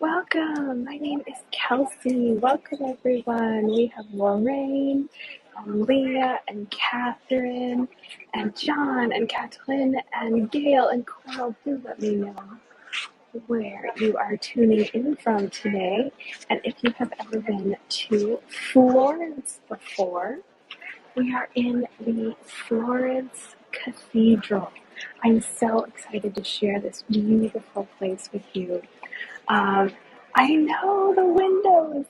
Welcome. My name is Kelsey. Welcome, everyone. We have Lorraine and Leah and Catherine and John and Kathleen and Gail and Coral. Do let me know where you are tuning in from today. And if you have ever been to Florence before, we are in the Florence Cathedral. I'm so excited to share this beautiful place with you. I know the windows,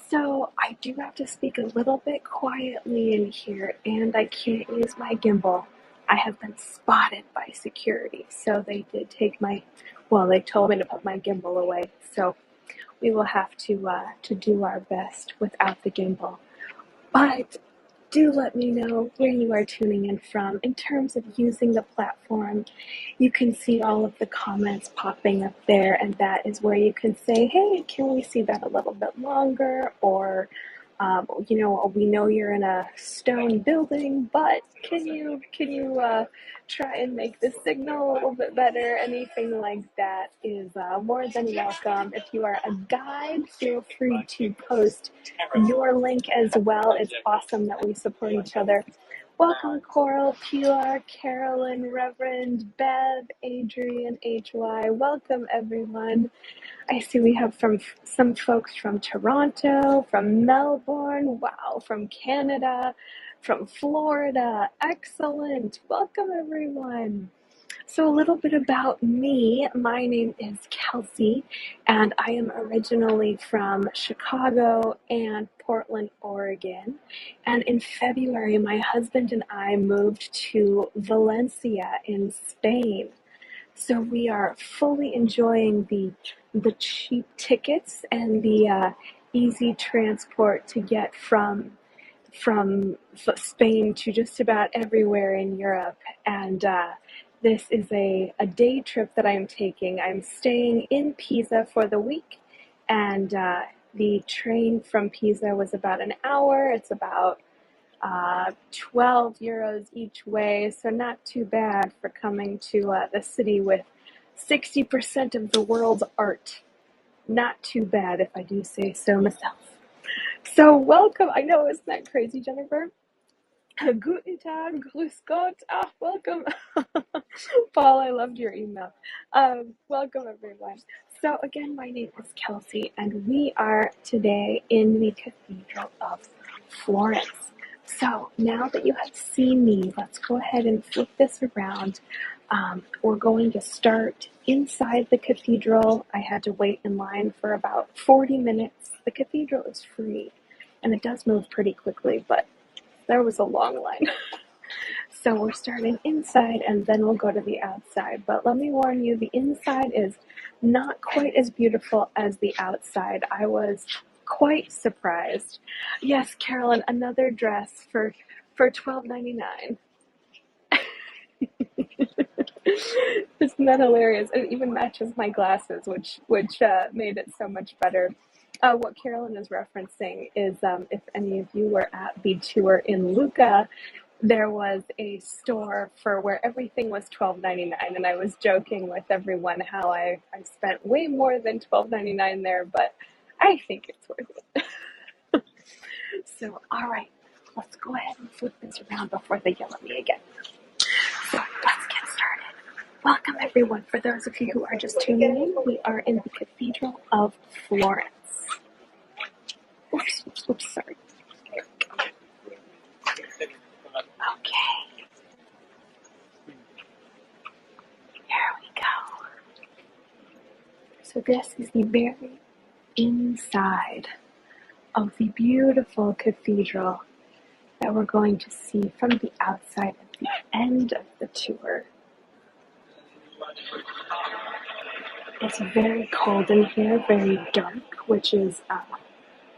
so I do have to speak a little bit quietly in here, and I can't use my gimbal. I have been spotted by security, so they did take they told me to put my gimbal away, so we will have to do our best without the gimbal. But do let me know where you are tuning in from. In terms of using the platform, you can see all of the comments popping up there, and that is where you can say, hey, can we see that a little bit longer? Or, we know you're in a stone building, but can you try and make the signal a little bit better? Anything like that is more than welcome. If you are a guide, feel free to post your link as well. It's awesome that we support each other. Welcome, Coral, Pilar, Carolyn, Reverend, Bev, Adrian, HY. Welcome, everyone. I see we have some folks from Toronto, from Melbourne, wow, from Canada, from Florida. Excellent. Welcome, everyone. So a little bit about me. My name is Kelsey, and I am originally from Chicago and Portland, Oregon. And in February, my husband and I moved to Valencia in Spain. So we are fully enjoying the cheap tickets and the easy transport to get from Spain to just about everywhere in Europe. And this is a day trip that I'm taking. I'm staying in Pisa for the week, and the train from Pisa was about an hour. It's about 12 euros each way, so not too bad for coming to the city with 60% of the world's art. Not too bad, if I do say so myself. So welcome. I know, isn't that crazy, Jennifer? Guten Tag, grüß Gott. Welcome. Paul, I loved your email. Welcome, everyone. So again, my name is Kelsey, and we are today in the Cathedral of Florence. So now that you have seen me, let's go ahead and flip this around. We're going to start inside the cathedral. I had to wait in line for about 40 minutes. The cathedral is free, and it does move pretty quickly, but there was a long line. So we're starting inside, and then we'll go to the outside. But let me warn you, the inside is not quite as beautiful as the outside. I was quite surprised. Yes, Carolyn, another dress for $12.99. Isn't that hilarious? It even matches my glasses, which made it so much better. What Carolyn is referencing is if any of you were at the tour in Lucca, there was a store for where everything was $12.99, and I was joking with everyone how I spent way more than $12.99 there, but I think it's worth it. So, all right, let's go ahead and flip this around before they yell at me again. So, let's get started. Welcome, everyone. For those of you who are just tuning in, we are in the Cathedral of Florence. Oops, sorry. There we go. Okay. Here we go. So this is the very inside of the beautiful cathedral that we're going to see from the outside at the end of the tour. It's very cold in here, very dark, which is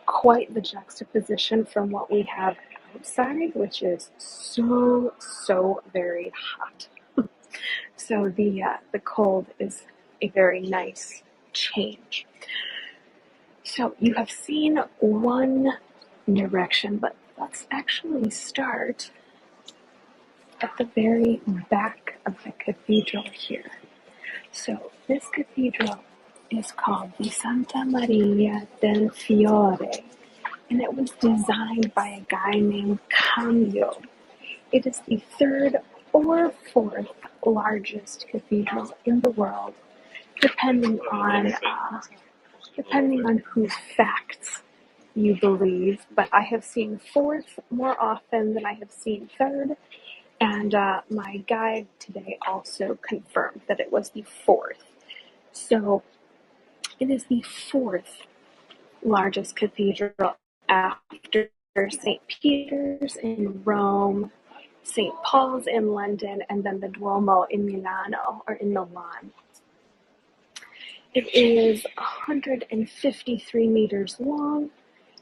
quite the juxtaposition from what we have outside, which is so very hot. So the cold is a very nice change. So you have seen one direction, but let's actually start at the very back of the cathedral here. So this cathedral is called the Santa Maria del Fiore, and it was designed by a guy named Cambio. It is the third or fourth largest cathedral in the world, depending on whose facts you believe. But I have seen fourth more often than I have seen third, and my guide today also confirmed that it was the fourth. So it is the fourth largest cathedral after St. Peter's in Rome, St. Paul's in London, and then the Duomo in Milano, or in Milan. It is 153 meters long,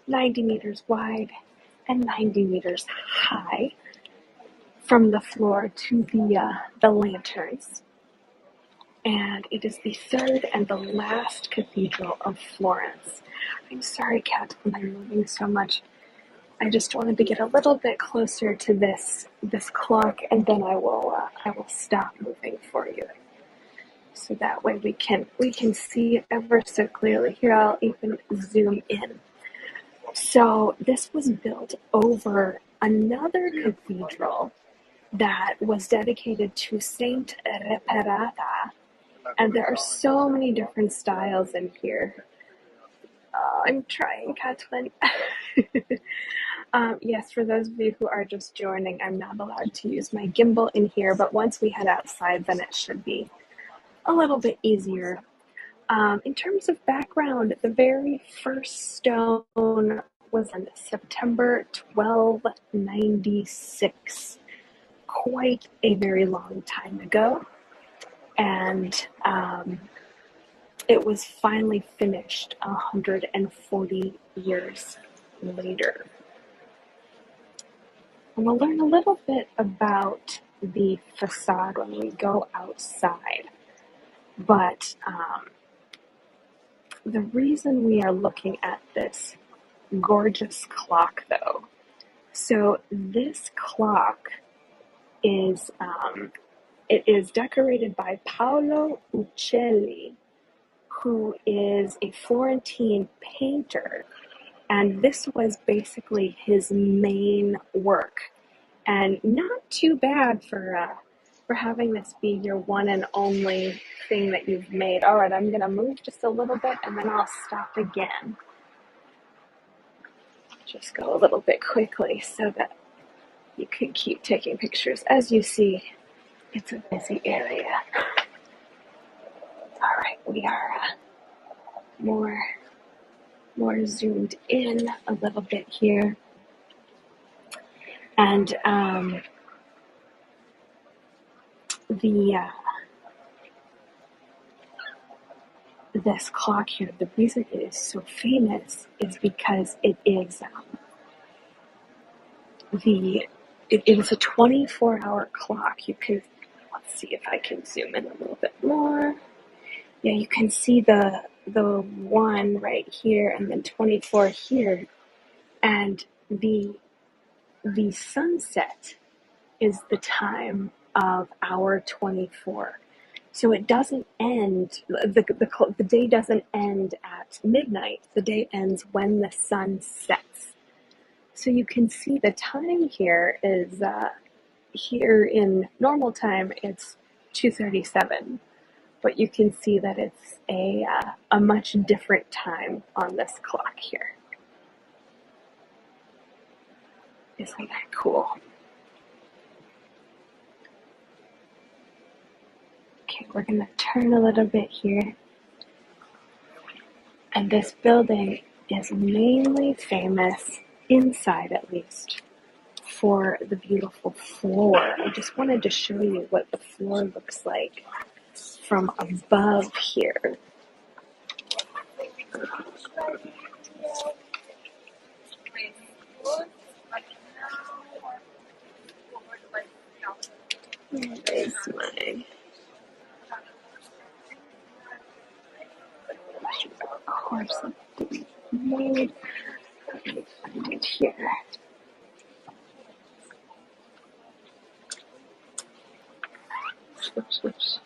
90 meters wide, and 90 meters high from the floor to the lanterns. And it is the third and the last cathedral of Florence. I'm sorry, Kat, I'm moving so much. I just wanted to get a little bit closer to this clock, and then I will stop moving for you, so that way we can see it ever so clearly. Here, I'll even zoom in. So this was built over another cathedral that was dedicated to Saint Reparata, and there are so many different styles in here. I'm trying, Kathleen. Yes, for those of you who are just joining, I'm not allowed to use my gimbal in here, but once we head outside, then it should be a little bit easier. In terms of background, the very first stone was on September 1296, quite a very long time ago, and it was finally finished 140 years later. And we'll learn a little bit about the facade when we go outside. But the reason we are looking at this gorgeous clock, though, so this clock is it is decorated by Paolo Uccelli, who is a Florentine painter, and this was basically his main work, and not too bad for having this be your one and only thing that you've made. All right, I'm gonna move just a little bit, and then I'll stop again. Just go a little bit quickly so that you can keep taking pictures. As you see, it's a busy area. All right, we are more zoomed in a little bit here, and this clock here, the reason it is so famous is because it is it is a 24-hour clock. You can, let's see if I can zoom in a little bit more. Yeah, you can see the 1 right here, and then 24 here, and the sunset is the time of hour 24. So it doesn't end, the day doesn't end at midnight. The day ends when the sun sets. So you can see the time here is, here in normal time, it's 2:37. But you can see that it's a much different time on this clock here. Isn't that cool? Okay, we're going to turn a little bit here. And this building is mainly famous, inside at least, for the beautiful floor. I just wanted to show you what the floor looks like from above here. There's my course of the mode. Let me find it here. Oops.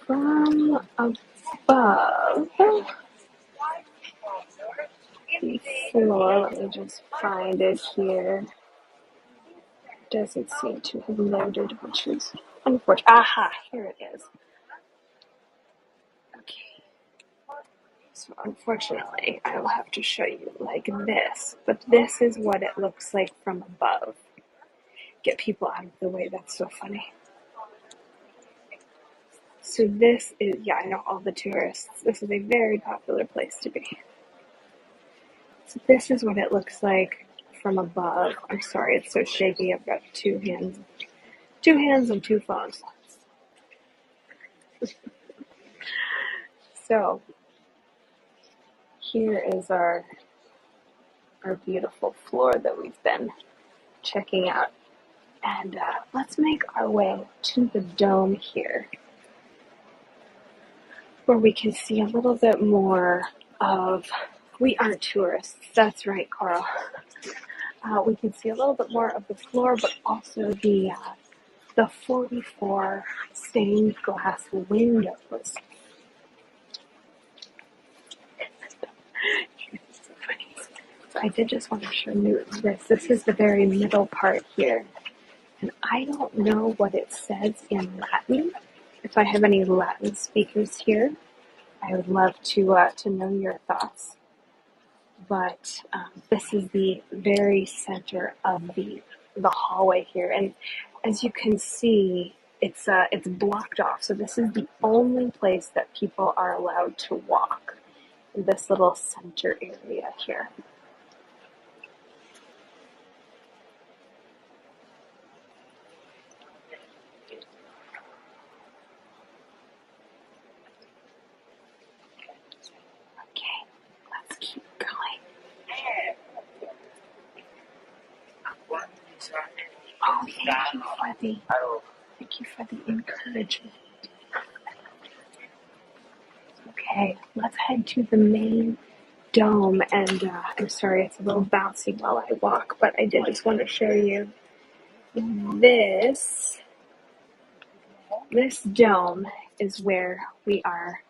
From above the floor, let me just find it here. Doesn't seem to have loaded, which is unfortunate. Aha, here it is. Okay. So unfortunately, I will have to show you like this, but this is what it looks like from above. Get people out of the way, that's so funny. So this is, yeah, I know all the tourists. This is a very popular place to be. So this is what it looks like from above. I'm sorry, it's so shaky. I've got two hands and two phones. So here is our beautiful floor that we've been checking out. And let's make our way to the dome here, where we can see a little bit more of, we aren't tourists, that's right, Carl. We can see a little bit more of the floor, but also the 44 stained glass windows. So I did just want to show you this. This is the very middle part here. And I don't know what it says in Latin. If I have any Latin speakers here, I would love to know your thoughts. But this is the very center of the hallway here, and as you can see, it's blocked off. So this is the only place that people are allowed to walk in this little center area here. Okay, let's keep going. Oh, thank you for the encouragement. Okay, let's head to the main dome, and I'm sorry it's a little bouncy while I walk, but I did just want to show you this dome is where we are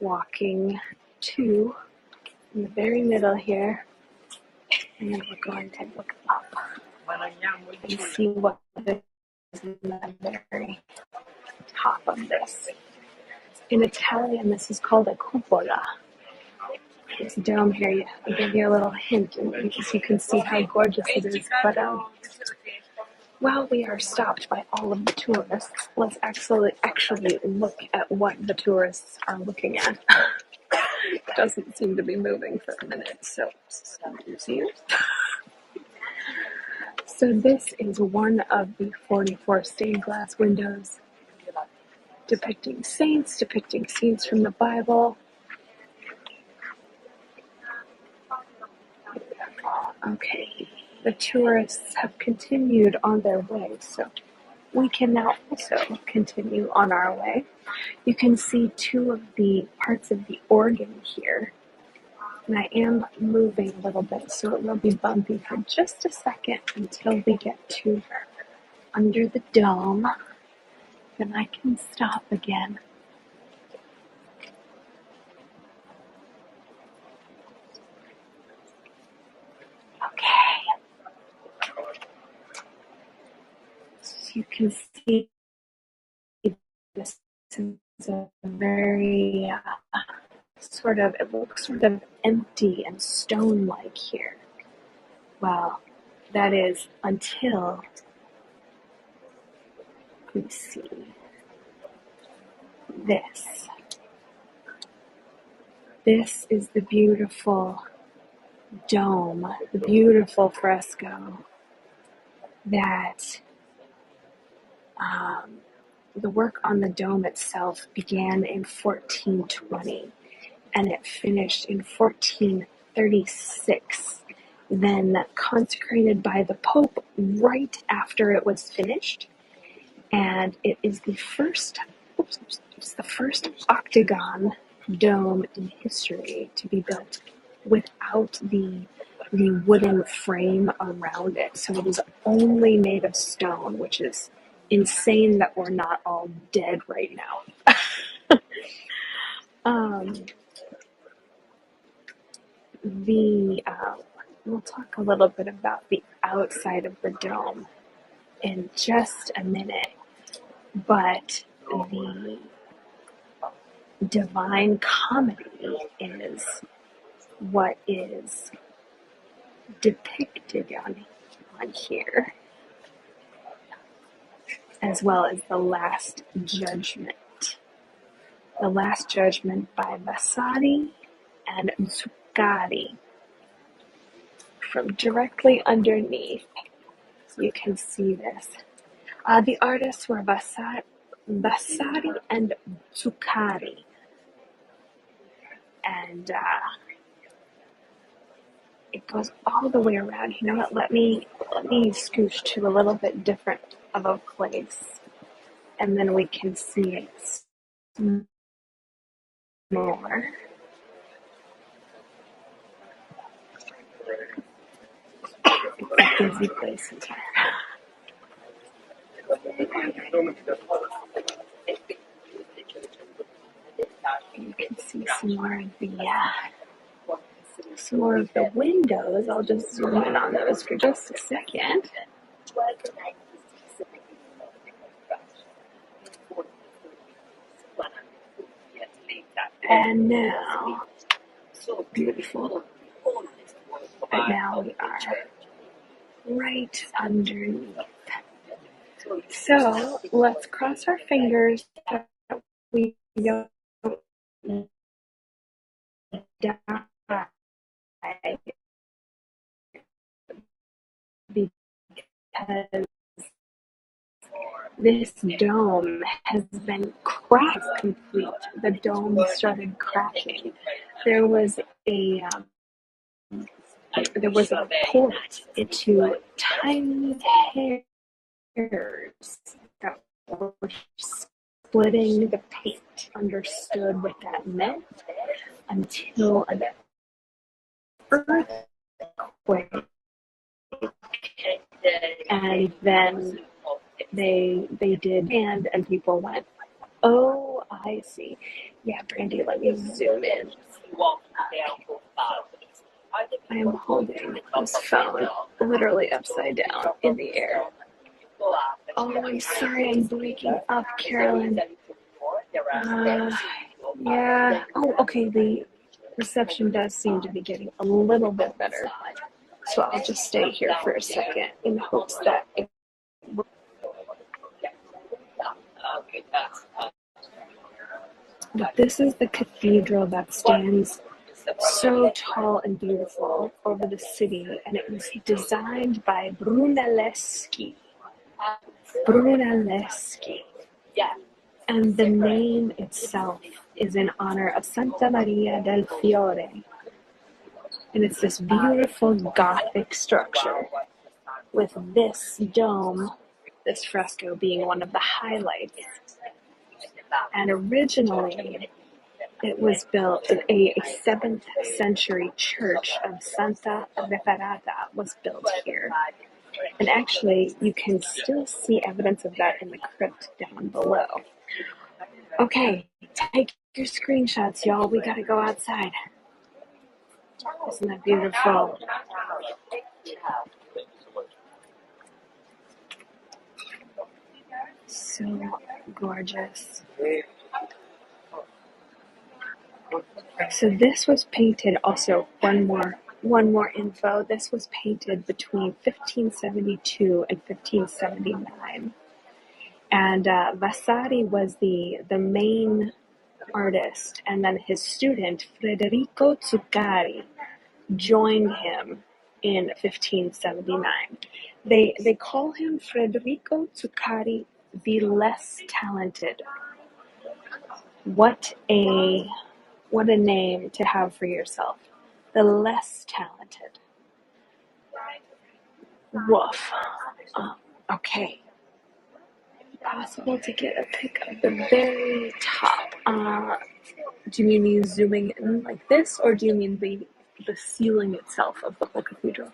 walking to, in the very middle here, and then we're going to look up and see what is in the very top of this. In Italian, this is called a cupola. This dome here, I'll give you a little hint, and so you can see how gorgeous it is. But while we are stopped by all of the tourists, let's actually look at what the tourists are looking at. It doesn't seem to be moving for a minute, so So this is one of the 44 stained glass windows depicting saints, depicting scenes from the Bible. Okay, the tourists have continued on their way, so we can now also continue on our way. You can see two of the parts of the organ here, and I am moving a little bit, so it will be bumpy for just a second until we get to under the dome. Then I can stop again. Okay. So you can see this is a very it looks sort of empty and stone-like here. Well, that is until we see this. This is the beautiful dome, the beautiful fresco that the work on the dome itself began in 1420 and it finished in 1436, then consecrated by the Pope right after it was finished. And it is the first octagon dome in history to be built without the the wooden frame around it. So it is only made of stone, which is insane that we're not all dead right now. Um, we'll talk a little bit about the outside of the dome in just a minute, but the Divine Comedy is what is depicted on here, as well as the Last Judgment. The Last Judgment by Vasari and Zuccari. From directly underneath, you can see this. The artists were Vasari and Zuccari. And it goes all the way around. You know what? Let me scooch to a little bit different of a place, and then we can see it more. It's a busy place in here. You can see some more of the windows. I'll just zoom in on those for just a second. And now, beautiful. But now we are right underneath. So let's cross our fingers that we don't die, because this dome has been cracked complete. The dome started cracking. There was a port into tiny hairs that were splitting the paint. Understood what that meant until an earthquake, and then they did, and people went, oh, I see. Yeah, Brandy, let me zoom in. I am holding this phone literally upside down in the air. Oh, I'm sorry, I'm breaking up, Carolyn. Yeah. Oh, okay, the reception does seem to be getting a little bit better. So I'll just stay here for a second in hopes that it... But this is the cathedral that stands so tall and beautiful over the city, and it was designed by Brunelleschi. And the name itself is in honor of Santa Maria del Fiore. And it's this beautiful Gothic structure with this dome, this fresco being one of the highlights. And originally, it was built, a 7th century church of Santa Reparata was built here. And actually, you can still see evidence of that in the crypt down below. Okay, take your screenshots, y'all. We gotta go outside. Isn't that beautiful? So gorgeous. So this was painted, also one more info. This was painted between 1572 and 1579. And Vasari was the main artist, and then his student Federico Zuccari joined him in 1579. They call him Federico Zuccari the less talented. What a name to have for yourself. The less talented. Woof. Okay. Possible to get a pic of the very top. Do you mean me zooming in like this, or do you mean the the ceiling itself of the whole cathedral.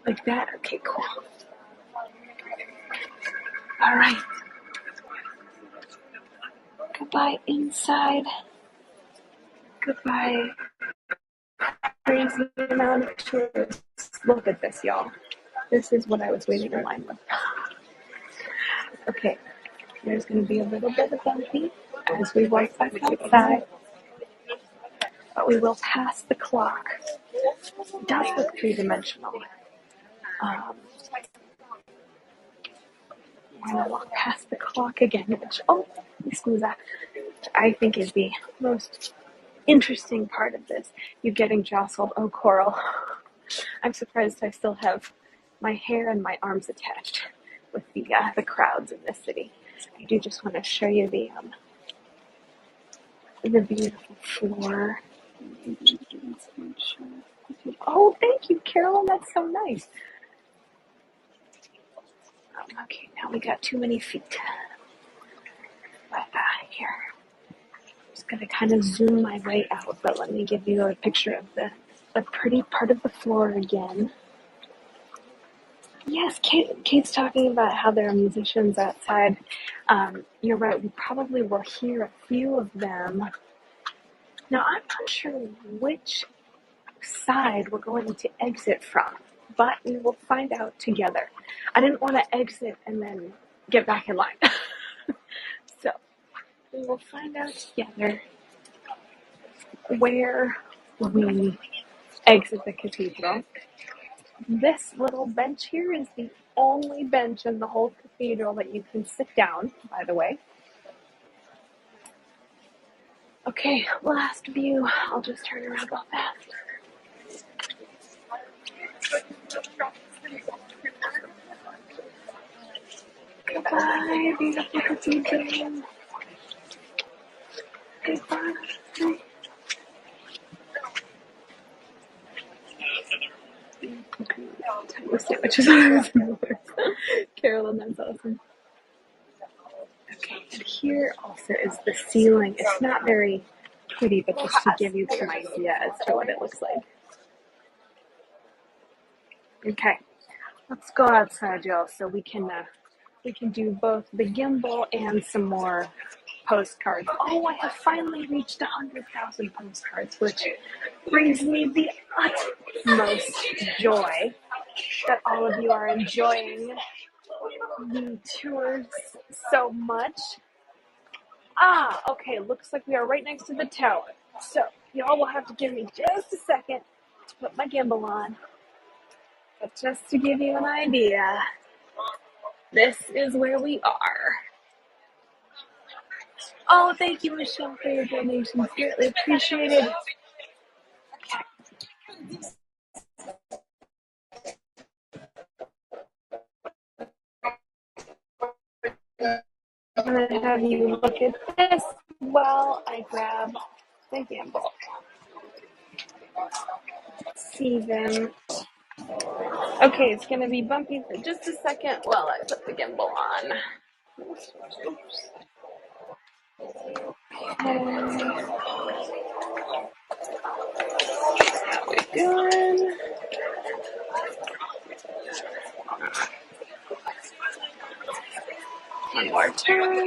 Like that? Okay, cool. All right. Goodbye, inside. Goodbye. Crazy amount of tourists. Look at this, y'all. This is what I was waiting in line with. Okay, there's going to be a little bit of bumpy as we walk back outside, but we will pass the clock. It does look three-dimensional. We're going to walk past the clock again, which, scusa, which I think is the most interesting part of this. You getting jostled. Oh, Coral. I'm surprised I still have my hair and my arms attached with the crowds in this city. I do just want to show you the beautiful floor. Oh, thank you, Carol. That's so nice. Okay, now we got too many feet. But here, I'm just gonna kind of zoom my way out. But let me give you a picture of the pretty part of the floor again. Yes, Kate's talking about how there are musicians outside. You're right. We probably will hear a few of them. Now, I'm not sure which side we're going to exit from, but we will find out together. I didn't want to exit and then get back in line. So we will find out together where we exit the cathedral. This little bench here is the only bench in the whole cathedral that you can sit down, by the way. Okay, last view. I'll just turn around real fast. Goodbye, beautiful cathedral. Goodbye. Sandwiches. Carolyn, that's awesome. Okay, and here also is the ceiling. It's not very pretty, but just to give you some idea as to what it looks like. Okay, let's go outside, y'all, so we can do both the gimbal and some more postcards. Oh, I have finally reached 100,000 postcards, which brings me the utmost joy that all of you are enjoying the tours so much. Okay, looks like we are right next to the tower. So, y'all will have to give me just a second to put my gimbal on. But just to give you an idea, this is where we are. Oh, thank you, Michelle, for your donations. Greatly appreciated. I'm going to have you look at this while I grab the gimbal. See them. Okay, it's going to be bumpy for just a second while I put the gimbal on. How we doing? One more time.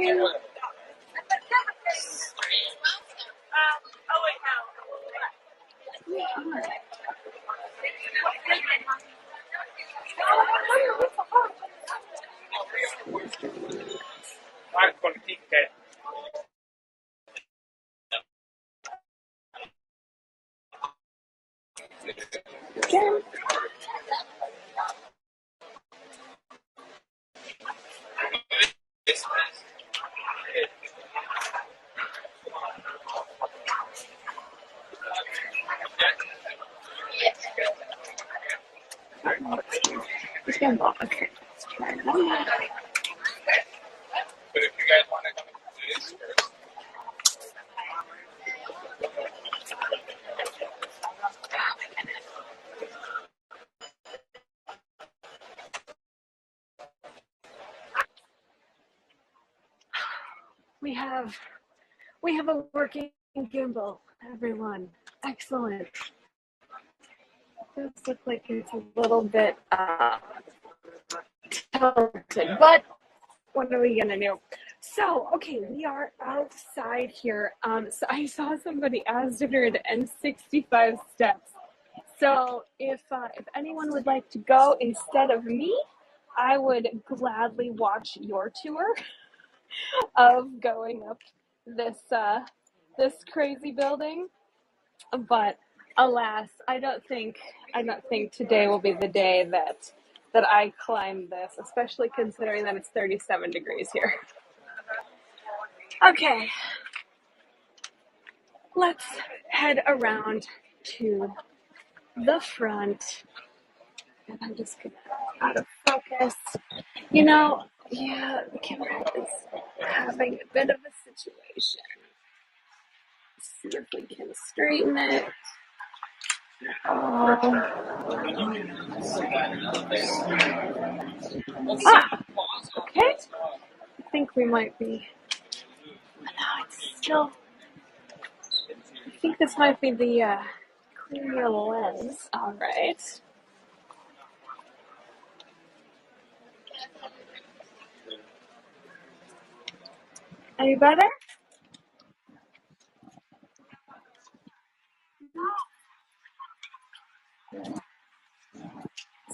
Again. The gimbal. Okay, let's try that. But if you guys want to come and do this first. We have we have a working gimbal, everyone. Excellent. It does look like it's a little bit tilted, but what are we gonna do? So, okay, we are outside here. So I saw somebody asked if you're at N65 steps. So if anyone would like to go instead of me, I would gladly watch your tour of going up this crazy building. But alas, I don't think today will be the day that I climb this, especially considering that it's 37 degrees here. Okay, let's head around to the front. And I'm just gonna out of focus. Yeah, the camera is having a bit of a situation. Let's see if we can straighten it. Okay. I think we might be. No, it's still. I think this might be the clear lens. All right. Any better?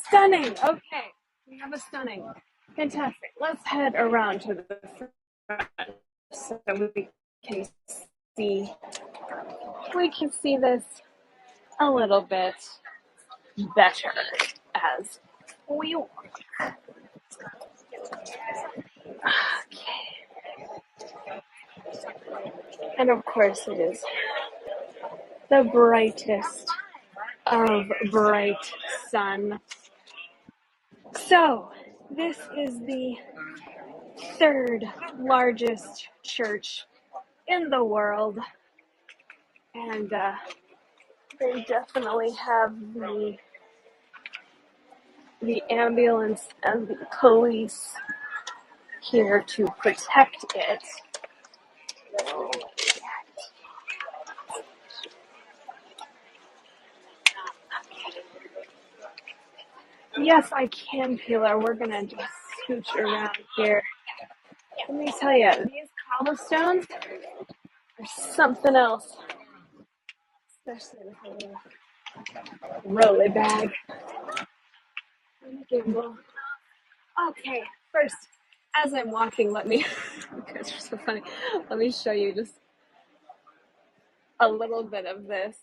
Stunning. Okay. We have a stunning. Fantastic. Let's head around to the front so can see we can see this a little bit better as we walk. Okay. And of course it is the brightest of bright sun. So this is the third largest church in the world, and they definitely have the ambulance and the police here to protect it. Yes, I can, Peeler. We're gonna just scooch around here. Let me tell you, these cobblestones are something else, especially with a little rolly bag and a gimbal. Okay, first, as I'm walking, let me, you guys are so funny, let me show you just a little bit of this.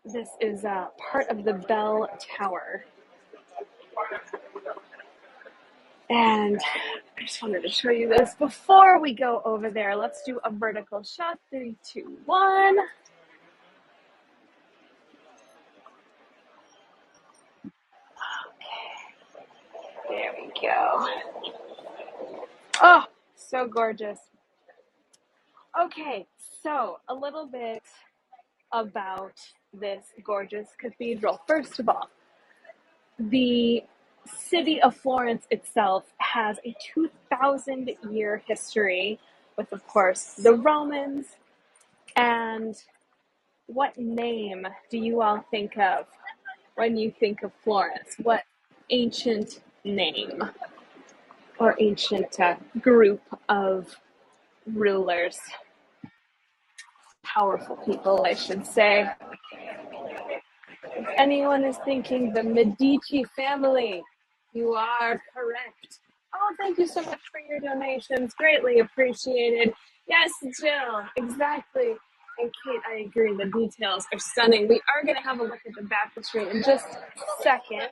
This is part of the bell tower. And I just wanted to show you this before we go over there. Let's do a vertical shot. 3, 2, 1. Okay, there we go. Oh, so gorgeous. Okay, so a little bit about this gorgeous cathedral. First of all, the city of Florence itself has a 2,000-year history with, of course, the Romans. And what name do you all think of when you think of Florence? What ancient name or ancient group of rulers? Powerful people, I should say. If anyone is thinking the Medici family, you are correct. Oh, thank you so much for your donations. Greatly appreciated. Yes, Jill, exactly. And Kate, I agree. The details are stunning. We are going to have a look at the baptistry in just a second.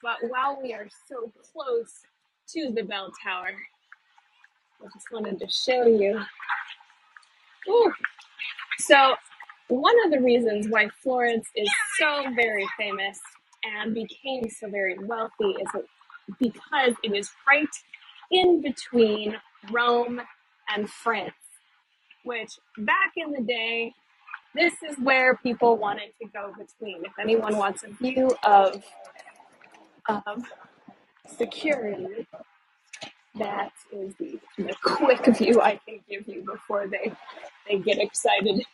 But while we are so close to the bell tower, I just wanted to show you. Ooh. So one of the reasons why Florence is so very famous and became so very wealthy is because it is right in between Rome and France, which back in the day, this is where people wanted to go between. If anyone wants a view of security, That is the quick view I can give you before they get excited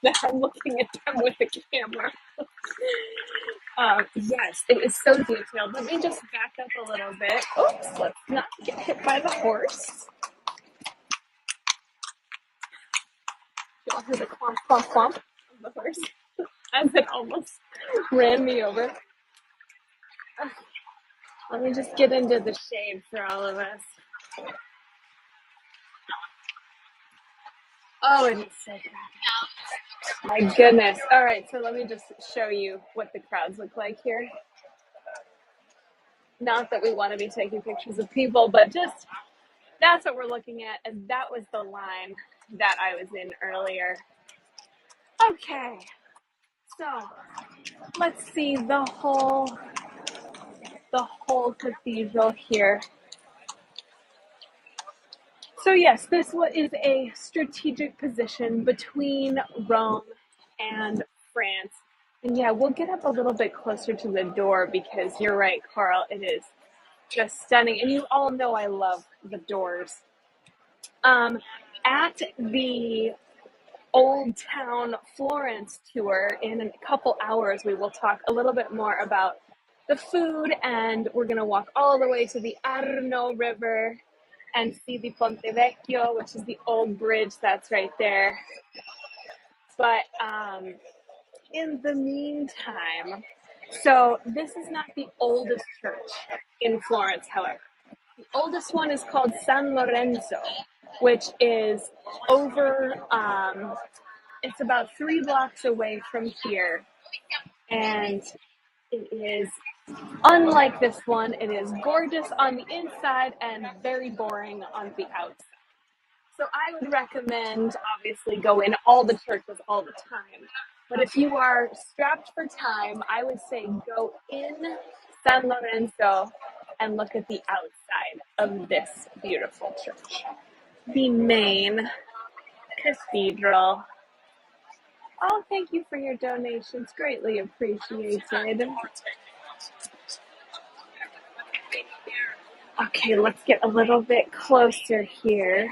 that I'm looking at them with the camera. Yes, it is so detailed. Let me just back up a little bit. Oops, let's not get hit by the horse. Y'all hear the clomp, clomp, clomp of the horse as it almost ran me over. Let me just get into the shade for all of us. Oh, it is so crowded. My goodness. All right, so let me just show you what the crowds look like here. Not that we want to be taking pictures of people, but just that's what we're looking at. And that was the line that I was in earlier. Okay, so let's see the whole cathedral here. So yes, this is a strategic position between Rome and France. And yeah, we'll get up a little bit closer to the door because you're right, Carl, it is just stunning. And you all know I love the doors. At the Old Town Florence tour in a couple hours, we will talk a little bit more about the food, and we're going to walk all the way to the Arno River and see the Ponte Vecchio, which is the old bridge that's right there. But in the meantime, so this is not the oldest church in Florence, however. The oldest one is called San Lorenzo, which is over, it's about 3 blocks away from here. And it is unlike this one. It is gorgeous on the inside and very boring on the outside. So I would recommend, obviously, go in all the churches all the time. But if you are strapped for time, I would say go in San Lorenzo and look at the outside of this beautiful church. The main cathedral. Oh, thank you for your donations. Greatly appreciated. Okay, let's get a little bit closer here.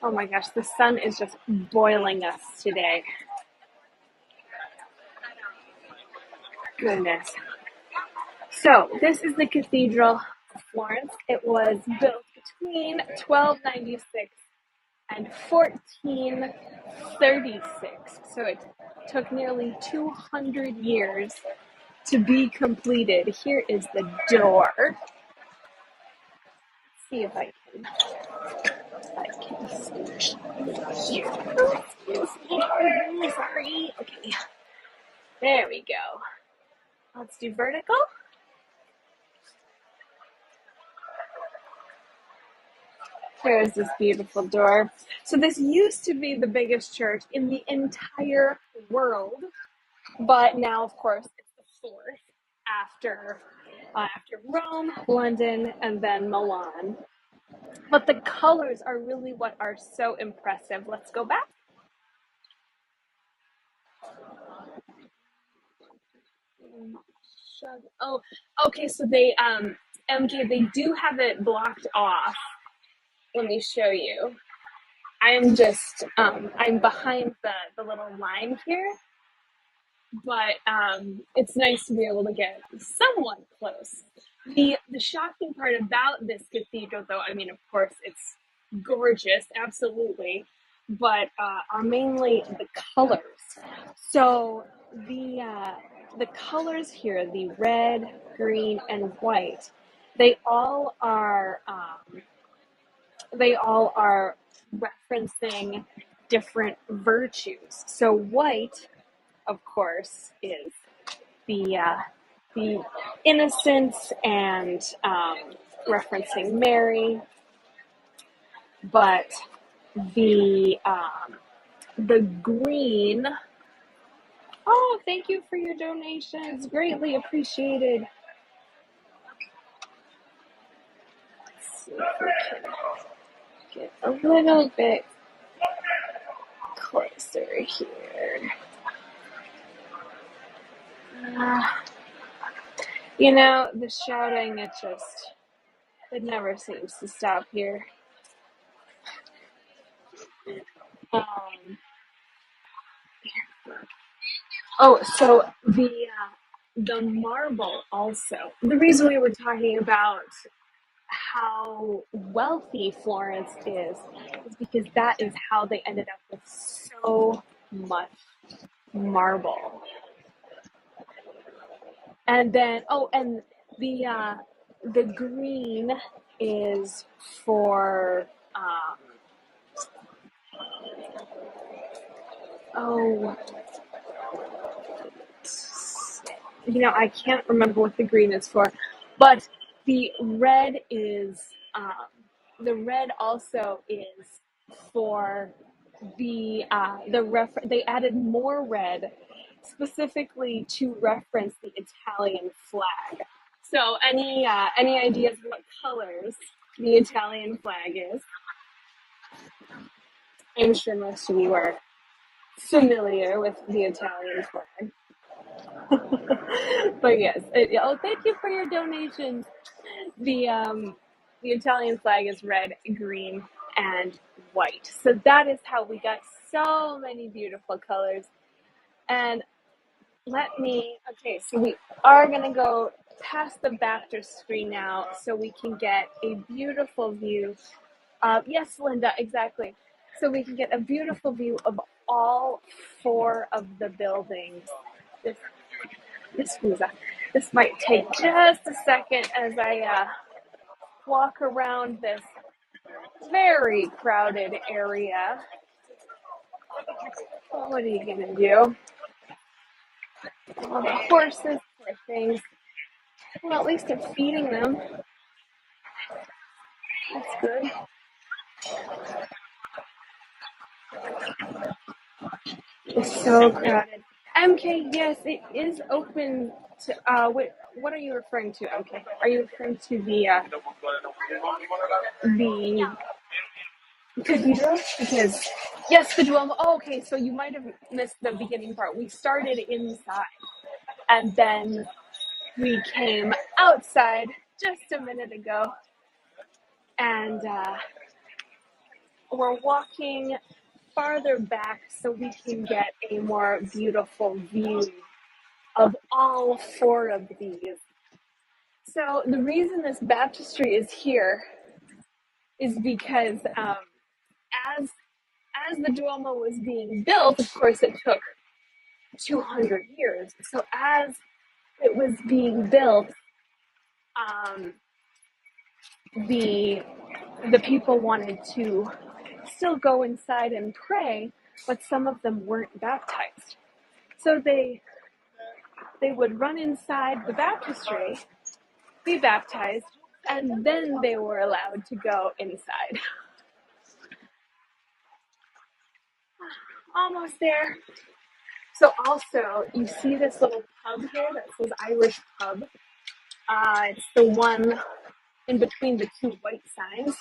Oh my gosh, the sun is just boiling us today. Goodness. So, this is the Cathedral of Florence. It was built between 1296 and 1436. So, it took nearly 200 years to be completed. Here is the door. Let's see if I can switch here. Sorry. Okay. There we go. Let's do vertical. There's this beautiful door. So this used to be the biggest church in the entire world, but now, of course, it's the fourth after Rome, London, and then Milan. But the colors are really what are so impressive. Let's go back. Oh, okay. So they MJ, they do have it blocked off. Let me show you. I'm behind the little line here, but it's nice to be able to get somewhat close. The shocking part about this cathedral, though, I mean, of course, it's gorgeous, absolutely, but are mainly the colors. So the colors here, the red, green, and white, they all are referencing different virtues. So white, of course, is the innocence and referencing Mary, but the green. Oh, thank you for your donations. Greatly appreciated. Let's see if we can get a little bit closer here. The shouting, it just It never seems to stop here. Um, oh, so the marble also. The reason we were talking about how wealthy Florence is because that is how they ended up with so much marble. And then, oh, and the green is for oh, I can't remember what the green is for, but the red is the red also is for they added more red specifically to reference the Italian flag. So any ideas what colors the Italian flag is? I'm sure most of you are familiar with the Italian flag. But yes, oh, thank you for your donations. The um, the Italian flag is red, green, and white. So that is how we got so many beautiful colors. And okay, so we are gonna go past the baptistry now, so we can get a beautiful view. Yes, Linda, exactly. So we can get a beautiful view of all four of the buildings. This this might take just a second as I walk around this very crowded area. What are you gonna do? All the horses, poor things. Well, at least I'm feeding them. That's good. It's so crowded. MK, yes, it is open to. What are you referring to, MK? Are you referring to the cathedral? Because yes, the Duomo. Oh, okay, so you might have missed the beginning part. We started inside, and then we came outside just a minute ago, and we're walking farther back so we can get a more beautiful view of all four of these. So the reason this baptistry is here is because as as the Duomo was being built, of course, it took 200 years. So as it was being built, um, the the people wanted to still go inside and pray, but some of them weren't baptized. So they would run inside the baptistry, be baptized, and then they were allowed to go inside. Almost there. So also, you see this little pub here that says Irish Pub. It's the one in between the two white signs.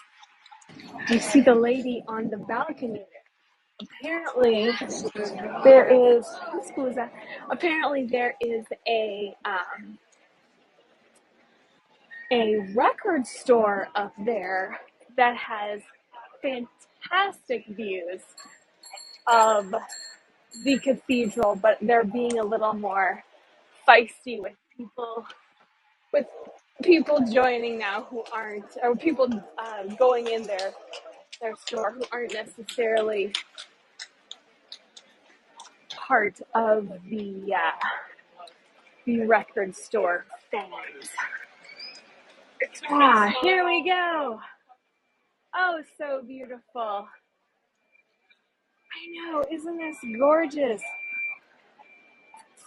You see the lady on the balcony there. Apparently, there is scusa. Apparently, there is a record store up there that has fantastic views of the cathedral, but they're being a little more feisty with people joining now who aren't, or people going in their store who aren't necessarily part of the record store fans. Here we go. Oh, so beautiful. I know, isn't this gorgeous?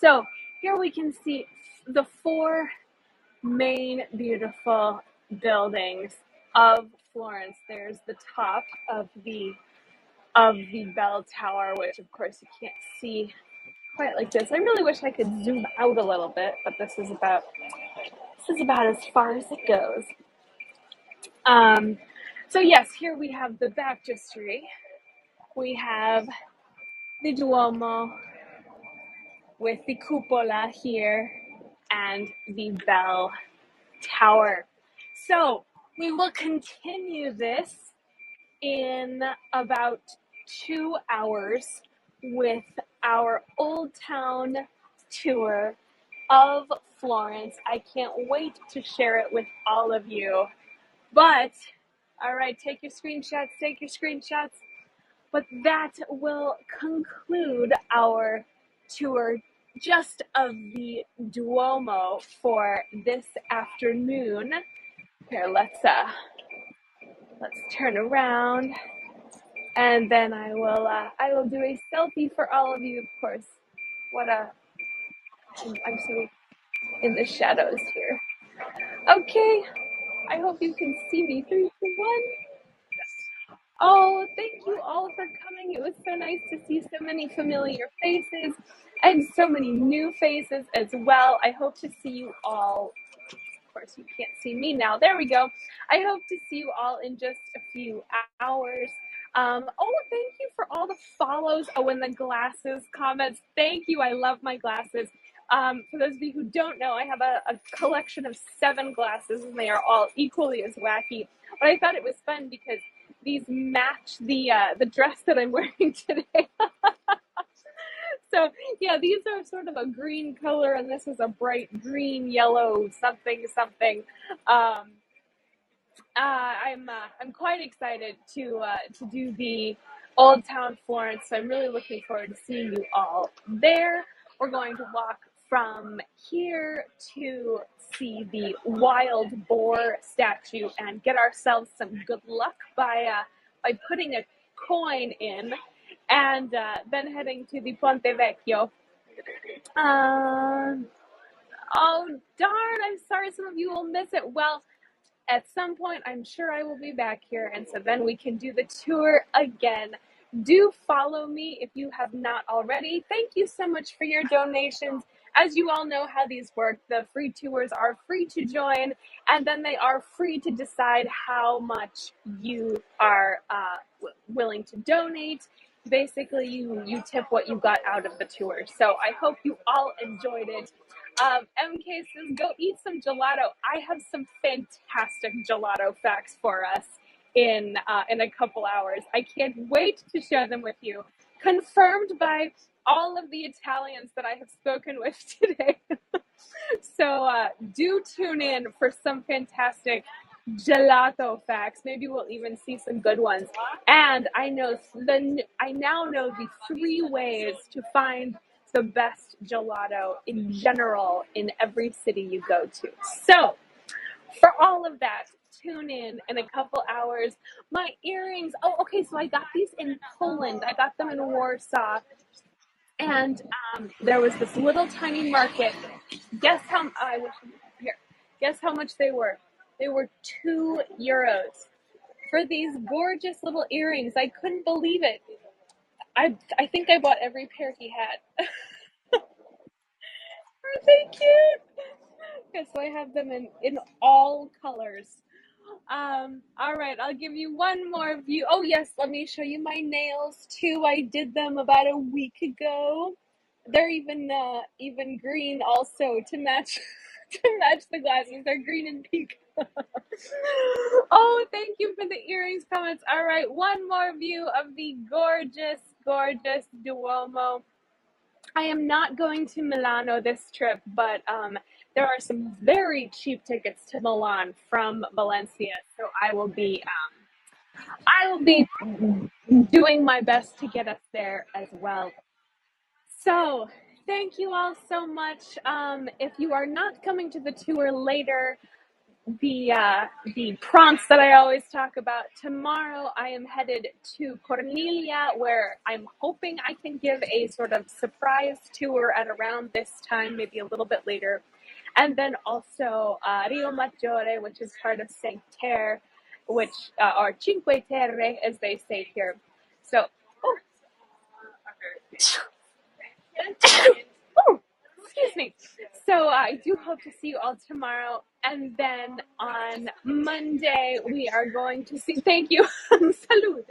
So here we can see the four main beautiful buildings of Florence. There's the top of the bell tower, which of course you can't see quite like this. I really wish I could zoom out a little bit, but this is about as far as it goes. So yes, here we have the baptistry. We have the Duomo with the cupola here and the bell tower. So We will continue this in about 2 hours with our Old Town tour of Florence. I can't wait to share it with all of you. But, all right, take your screenshots, take your screenshots. But that will conclude our tour just of the Duomo for this afternoon. Here, let's turn around, and then I will do a selfie for all of you, of course. I'm so in the shadows here. Okay, I hope you can see me. 3, 2, 1. Oh, thank you all for coming. It was so nice to see so many familiar faces and so many new faces as well. I hope to see you all. Of course, you can't see me now. There we go. I hope to see you all in just a few hours. Thank you for all the follows. Oh, and the glasses comments. Thank you. I love my glasses. For those of you who don't know, I have a collection of 7 glasses, and they are all equally as wacky. But I thought it was fun because these match the dress that I'm wearing today. So yeah, these are sort of a green color, and this is a bright green, yellow, something, something. Um, I'm quite excited to do the Old Town Florence. So I'm really looking forward to seeing you all there. We're going to walk from here to see the wild boar statue and get ourselves some good luck by putting a coin in, and then heading to the Ponte Vecchio. Um, oh darn! I'm sorry. Some of you will miss it. Well, at some point, I'm sure I will be back here, and so then we can do the tour again. Do follow me if you have not already. Thank you so much for your donations. As you all know how these work, the free tours are free to join, and then they are free to decide how much you are willing to donate. Basically, you tip what you got out of the tour. So I hope you all enjoyed it. MK says, go eat some gelato. I have some fantastic gelato facts for us in a couple hours. I can't wait to share them with you. Confirmed by all of the Italians that I have spoken with today. So do tune in for some fantastic gelato facts. Maybe we'll even see some good ones. And I now know the 3 ways to find the best gelato in general in every city you go to. So for all of that, tune in a couple hours. My earrings. Oh, okay. So I got these in Poland. I got them in Warsaw. And there was this little tiny market. Guess how? I wish here. Guess how much they were? They were €2 for these gorgeous little earrings. I couldn't believe it. I think I bought every pair he had. Aren't they cute? Yeah, so I have them in all colors. All right, I'll give you one more view. Oh yes, let me show you my nails too. I did them about a week ago. They're even green also to match to match the glasses. They're green and pink. Oh, thank you for the earrings comments. All right, one more view of the gorgeous, gorgeous Duomo. I am not going to Milano this trip, but there are some very cheap tickets to Milan from Valencia, so I will be doing my best to get us there as well. So thank you all so much. If you are not coming to the tour later, the prompts that I always talk about. Tomorrow, I am headed to Cornelia, where I'm hoping I can give a sort of surprise tour at around this time, maybe a little bit later, and then also Rio Maggiore, which is part of Saint Terre, which or Cinque Terre, as they say here. So, oh, oh, excuse me. So I do hope to see you all tomorrow. And then on Monday, we are going to see, thank you, salute.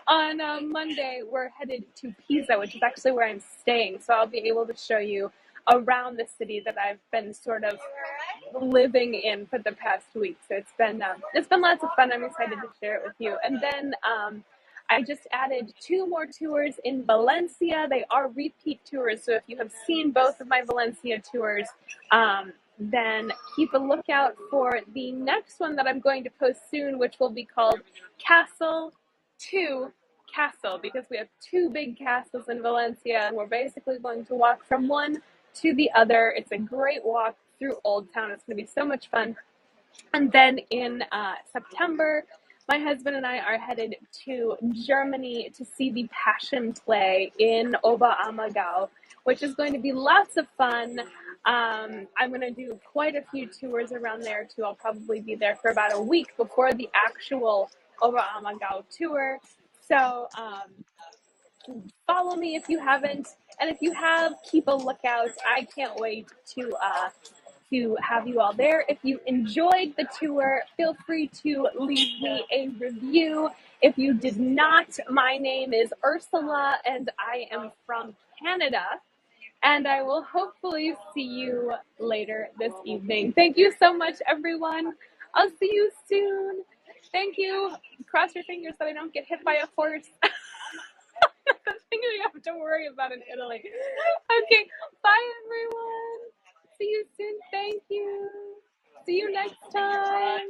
On Monday, we're headed to Pisa, which is actually where I'm staying. So I'll be able to show you around the city that I've been sort of living in for the past week. So it's been lots of fun. I'm excited to share it with you. And then I just added two more tours in Valencia. They are repeat tours. So if you have seen both of my Valencia tours, then keep a lookout for the next one that I'm going to post soon, which will be called Castle to Castle, because we have two big castles in Valencia, and we're basically going to walk from one to the other. It's a great walk through Old Town. It's going to be so much fun. And then in September, my husband and I are headed to Germany to see the Passion Play in Oberammergau, which is going to be lots of fun. I'm going to do quite a few tours around there too. I'll probably be there for about a week before the actual Oberammergau tour. So follow me if you haven't, and if you have, keep a lookout. I can't wait to have you all there. If you enjoyed the tour, feel free to leave me a review. If you did not, my name is Ursula and I am from Canada, and I will hopefully see you later this evening. Thank you so much, everyone. I'll see you soon. Thank you. Cross your fingers that I don't get hit by a horse. That's the thing you have to worry about in Italy. Okay, bye everyone. See you soon. Thank you. See you next time.